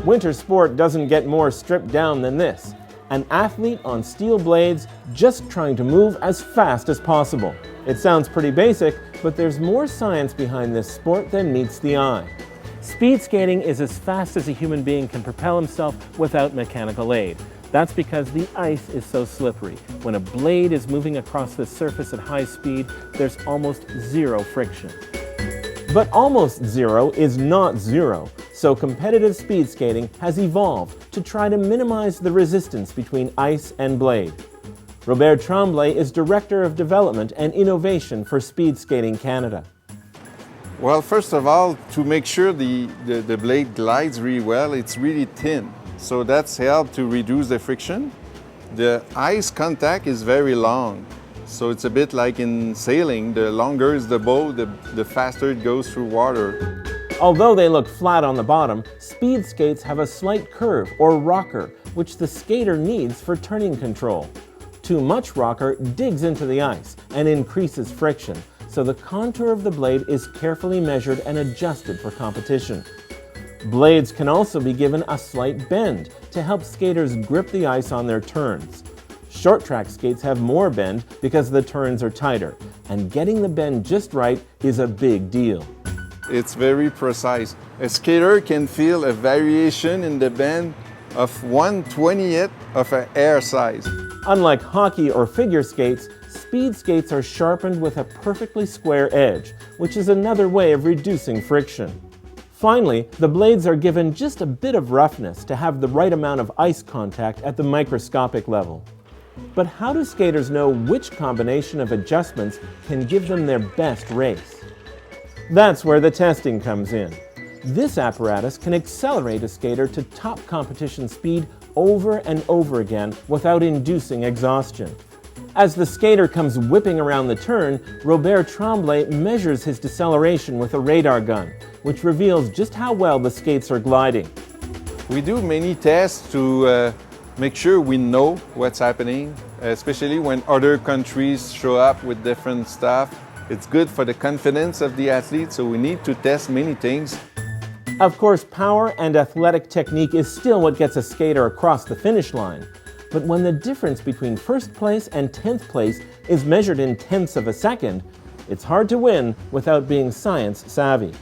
Winter sport doesn't get more stripped down than this. An athlete on steel blades just trying to move as fast as possible. It sounds pretty basic, but there's more science behind this sport than meets the eye. Speed skating is as fast as a human being can propel himself without mechanical aid. That's because the ice is so slippery. When a blade is moving across the surface at high speed, there's almost zero friction. But almost zero is not zero, so competitive speed skating has evolved to try to minimize the resistance between ice and blade. Robert Tremblay is Director of Development and Innovation for Speed Skating Canada. Well, first of all, to make sure the blade glides really well, it's really thin. So that's helped to reduce the friction. The ice contact is very long. So it's a bit like in sailing. The longer is the boat, the faster it goes through water. Although they look flat on the bottom, speed skates have a slight curve or rocker, which the skater needs for turning control. Too much rocker digs into the ice and increases friction, so the contour of the blade is carefully measured and adjusted for competition. Blades can also be given a slight bend to help skaters grip the ice on their turns. Short track skates have more bend because the turns are tighter, and getting the bend just right is a big deal. It's very precise. A skater can feel a variation in the bend of 1/20th of an air size. Unlike hockey or figure skates, speed skates are sharpened with a perfectly square edge, which is another way of reducing friction. Finally, the blades are given just a bit of roughness to have the right amount of ice contact at the microscopic level. But how do skaters know which combination of adjustments can give them their best race? That's where the testing comes in. This apparatus can accelerate a skater to top competition speed over and over again without inducing exhaustion. As the skater comes whipping around the turn, Robert Tremblay measures his deceleration with a radar gun, which reveals just how well the skates are gliding. We do many tests to make sure we know what's happening, especially when other countries show up with different stuff. It's good for the confidence of the athlete, so we need to test many things. Of course, power and athletic technique is still what gets a skater across the finish line. But when the difference between first place and 10th place is measured in tenths of a second, it's hard to win without being science savvy.